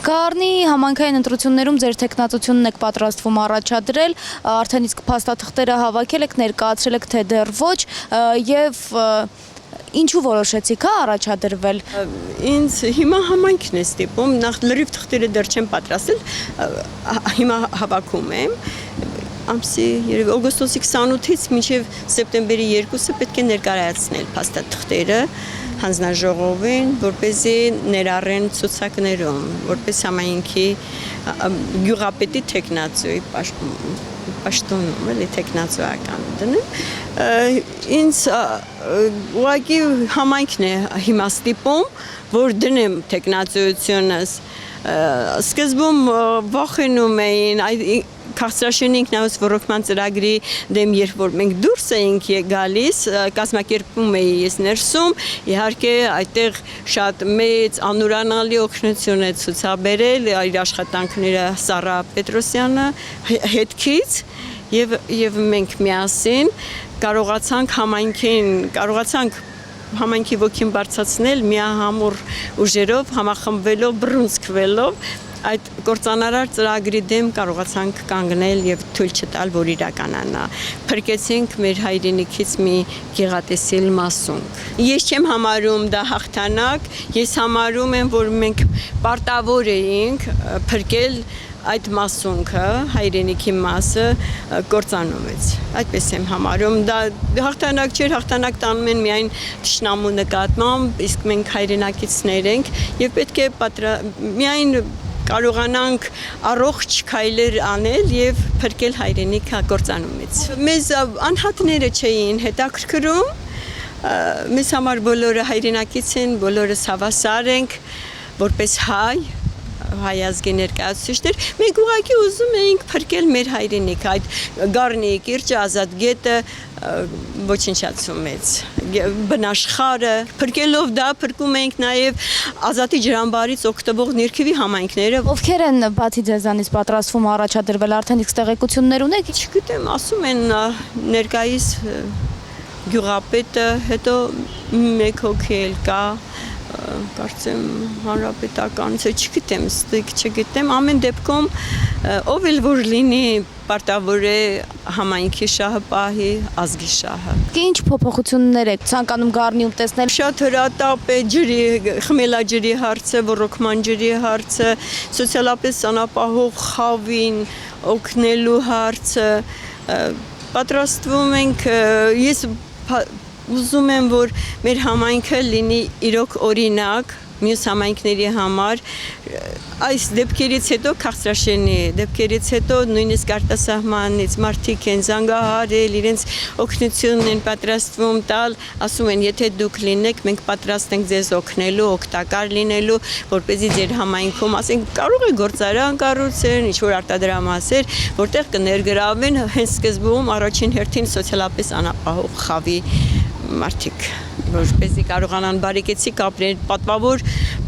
Գառնի համայնքային ընտրություններում ձեր տեխնացությունն եք պատրաստվում առաջադրել, արդեն իսկ փաստաթղթերը հավաքել եք, ներկայացրել եք, թե դեռ ոչ, եւ ինչու որոշեցիք առաջադրվել։ Ինձ հիմա համայնքն է ստիպում, նախ լրիվ թղթերը դեռ չեմ պատրաստել, հիմա հավաքում եմ, ամսի օգոստոսի 28-ից մինչև սեպտեմբերի 2-ը պետք է ներկայացնել փաստաթղթերը հանձնաժողովին, որպեսզի ներառեն ցուցակներում, որպես համայնքի գյուղապետի տեխնացուի պաշտոնում, էլի տեխնացուական դնեմ։ Ինձ ուղղակի համայնքն է հիմա ստիպում, որ դնեմ տեխնացությունս։ Սկզբում վախենում էին, քաղցրաշենի ինքնահոս ոռոգման ծրագրի դեմ, երբ որ մենք դուրս էինք գալիս, կազմակերպում էի ես ներսում, իհարկե այդտեղ շատ մեծ անուրանալի օգնություն է ցուցաբերել իր աշխատանքները Սառա Պետրոսյանը հետքից եւ մենք միասին կարողացանք համայնքի ոգին բարձրացնել միահամուռ ուժերով, համախմբվելով, բռունցքվելով այդ կործանարար ծրագրի դեմ կարողացանք կանգնել եւ թույլ չտալ, որ իրականանա։ Փրկեցինք մեր հայրենիքից մի գեղատեսիլ մասունք։ Ես չեմ համարում դա հաղթանակ, ես համարում եմ, որ մենք պարտավոր էինք փրկել այդ մասունքը, հայրենիքի մասը կործանումից։ Այդպես եմ համարում, դա հաղթանակ չէր, հաղթանակ տանում են միայն թշնամու նկատմամբ, իսկ մենք հայրենակիցներ ենք եւ պետք է միայն կարողանանք առողջ քայլեր անել եւ փրկել հայրենիքը կործանումից։ Մեզ անհատները չէին հետաքրքրում, մեզ համար բոլորը հայրենակից են, բոլորս հավասար ենք, որպես հայ ազգի ներկայացուցիչներ, մենք ուղղակի ուզում էինք փրկել մեր հայրենիքը, այդ Գառնի կիրճը, Ազատ գետը ոչնչացումից, բնաշխարհը, փրկելով դա փրկում ենք նաև Ազատի ջրամբարից օգտվող ներքևի համայնքները։ Ովքեր են բացի ձեզանից պատրաստվում առաջադրվել, արդեն իսկ տեղեկություններ ունեք։ Չգիտեմ, ասում են ներկայիս գյուղապետը, հետո մեկ հոգի էլ կա, կարծեմ հանրապետականից, չգիտեմ, չգիտեմ, ամեն դեպքում ով էլ որ լինի պարտավոր է համայնքի շահը պահի, ազգի շահը։ Ինչ փոփոխություններ եք ցանկանում Գառնիում տեսնել։ Շատ հրատապ է ջրի, խմելաջրի հարցը, ոռոգման ջրի հարցը, սոցիալապես անապահով խավին օգնելու հարցը, պատրաստվում ենք, ես ուզում եմ, որ մեր համայնքը լինի իրոք օրինակ մյուս համայնքների համար, այս դեպքերից հետո քաղցրաշենի դեպքերից հետո նույնիսկ արտասահմանից մարդիկ են զանգահարել, իրենց օգնությունն են պատրաստվում տալ, ասում են, եթե դուք լինեք, մենք պատրաստ ենք ձեզ օգնելու, օգտակար լինելու, որպեսզի ձեր համայնքում, ասենք, կարող է գործարան կառուցեն, ինչ-որ արտադրամասեր, որտեղ կներգրավեն հենց սկզբում առաջին հերթին սոցիալապես անապահով խավի մարդիկ, որպեսզի կարողանան բարեկեցիկ ապրել,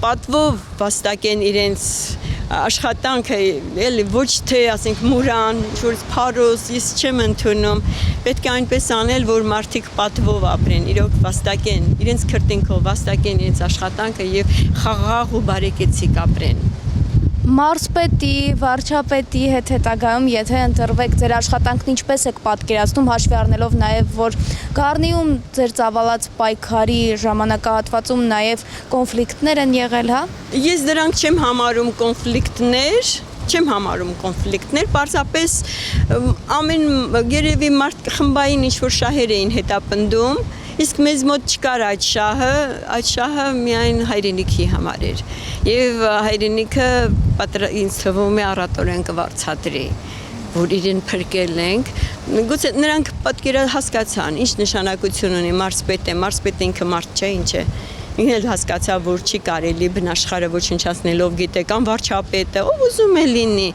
պատվով վաստակեն իրենց աշխատանքը, էլի ոչ թե, ասենք, մուրան, ինչ-որ փարոս, ես չեմ ընդունում, պետք է այնպես անել, որ մարդիկ պատվով ապրեն, իրոք վաստակեն, իրենց քրտինքով վաստակեն իրենց աշխատանքը եւ խաղաղ ու բարեկեցիկ ապրեն։ Մարզպետի, վարչապետի հետ հետագայում, եթե ընտրվեք, ձեր աշխատանքն ինչպես եք պատկերացնում, հաշվի առնելով նաև, որ Գառնիում ձեր ծավալած պայքարի ժամանակահատվածում նաև կոնֆլիկտներ են եղել, հա։ Ես դրանք չեմ համարում կոնֆլիկտներ, պարզապես երևի խմբային ինչ-որ շահեր էին հետապնդում, իսկ մեզ մոտ չկար այդ շահը միայն հայրենիքի համար էր եւ հայրենիքը ինձ թվում է առատորեն կվարձատրի, որ իրեն փրկել ենք, գուցե նրանք հասկացան ինչ նշանակություն ունի մարզպետը ինքը մարդ չէ, ինչ է, ինքն էլ հասկացավ, որ չի կարելի բնաշխարհը ոչնչացնելով գիտական վարչապետը, ով ուզում է լինի,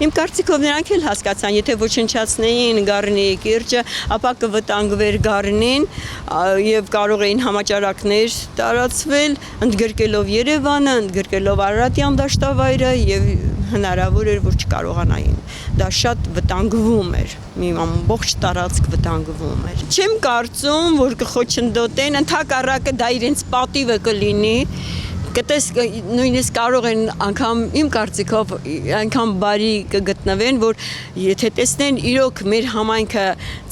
իմ կարծիքով նրանք էլ հասկացան, եթե ոչնչացնեին Գառնի կիրճը, ապա կվտանգվեր Գառնին եւ կարող էին համաճարակներ տարածվել, ընդգրկելով Երևանը, ընդգրկելով Արարատյան դաշտավայրը եւ հնարավոր էր, որ չկարողանային։ Դա շատ վտանգվում էր, մի ամբողջ տարածք վտանգվում էր։ Չեմ կարծում, որ կխոչընդոտեն, ընդհակառակը դա իրենց պատիվը կլինի, կտես նույնիսկ կարող են անգամ իմ կարծիքով անգամ բարի կգտնվեն, որ եթե տեսնեն իրոք մեր համայնքը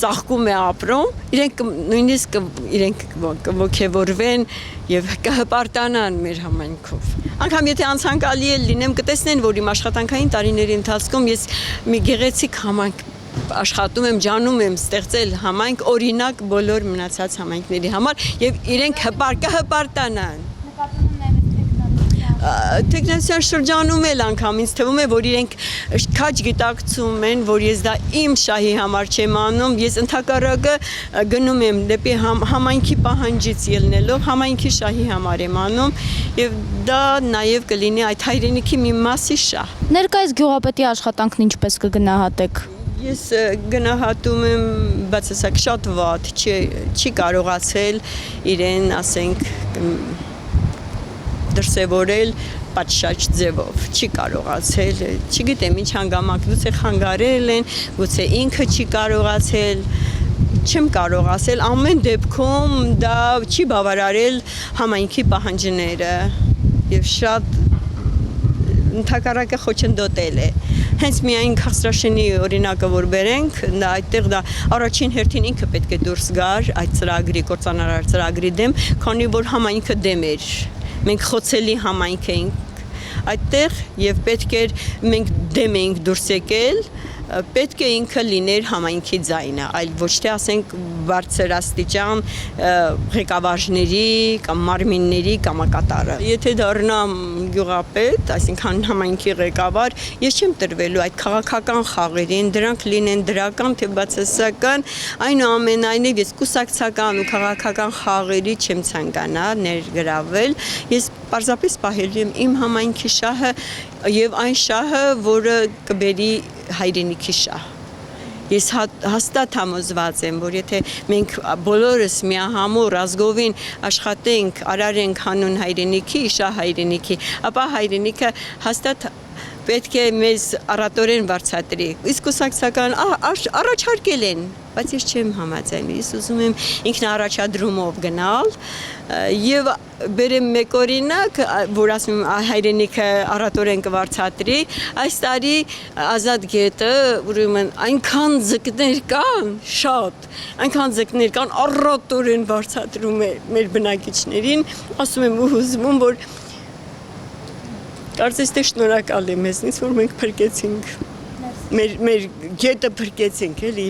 ծաղկում է ապրում, իրենք նույնիսկ իրենք կողքեվորվեն եւ կհպարտանան մեր համայնքով։ Անգամ եթե անցանկալի է լինեմ, կտեսնեն, որ իմ աշխատանքային տարիների ընթացքում ես մի գեղեցիկ համայնք աշխատում եմ, ջանում եմ ստեղծել համայնք օրինակ բոլոր մնացած համայնքների համար եւ իրենք կհպարտանան։ Տեխնոսյան շրջանում էլ անգամ ինձ թվում է, որ իրենք քաջ գիտակցում են, որ ես դա իմ շահի համար չեմ անում, ես ընդհակառակը գնում եմ դեպի համայնքի պահանջից ելնելով, համայնքի շահի համար եմ անում եւ դա նաեւ կլինի այդ հայրենիքի մի մասի շահ։ Ներկայիս գյուղապետի աշխատանքն ինչպես կգնահատեք։ Ես գնահատում եմ բացասակ շատ վատ, չի կարողացել իրեն, ասենք, դրսևորել պատշաճ ձևով, չի կարողացել, չգիտեմ ինչ հանգամանք, գուցե խանգարել են, գուցե ինքը չի կարողացել, չեմ կարող ասել, ամեն դեպքում դա չի բավարարել համայնքի պահանջները եւ շատ ընդհակառակը խոչընդոտել է։ Հենց միայն քաղցրաշենի օրինակը որ բերենք, այդտեղ դա առաջին հերթին ինքը պետք է դուրս գար այդ ծրագրի, կործանարար ծրագրի դեմ, քանի որ համայնքը դեմ էր։ Մենք խոցելի համայնք էինք այդտեղ եւ պետք էր մենք դեմ էինք դուրս եկել, պետք է ինքը լիներ համայնքի ձայնը, այլ ոչ թե ասենք բարձրաստիճան ղեկավարների կամ մարմինների կամակատարը։ Եթե դառնամ գյուղապետ, այսինքն համայնքի ղեկավար, ես չեմ տրվելու այդ քաղաքական խաղերին, դրանք լինեն դրական թե բացասական, այնուամենայնիվ ես կուսակցական ու քաղաքական խաղերի չեմ ցանկանա ներգրավել, ես պարզապես պահելու եմ իմ համայնքի շահը եւ այն շահը, որը կբերի հայրենիքի շահ։ Ես հաստատ համոզված եմ, որ եթե մենք բոլորս միահամուռ ազգովին աշխատենք, արարենք հանուն հայրենիքի, շահ հայրենիքի, ապա հայրենիքը հաստատ պետք է մեզ առատորեն վարձատրի։ Իսկ կուսակցական առաջարկել են, բայց ես չեմ համաձայնի, ես ուզում եմ ինքնաառաջադրումով գնալ եւ բերեմ մեկ օրինակ, որ ասում եմ հայրենիքը առատորեն կվարձատրի, այս տարի Ազատ գետը, ուրեմն այնքան ձկներ կան, շատ, այնքան ձկներ կան, առատորեն վարձատրում է մեր բնակիչներին, ասում եմ ու հուզվում, որ կարծես թե շնորհակալ եմ մեզնից, որ մենք փրկեցինք, մեր գետը փրկեցինք, էլի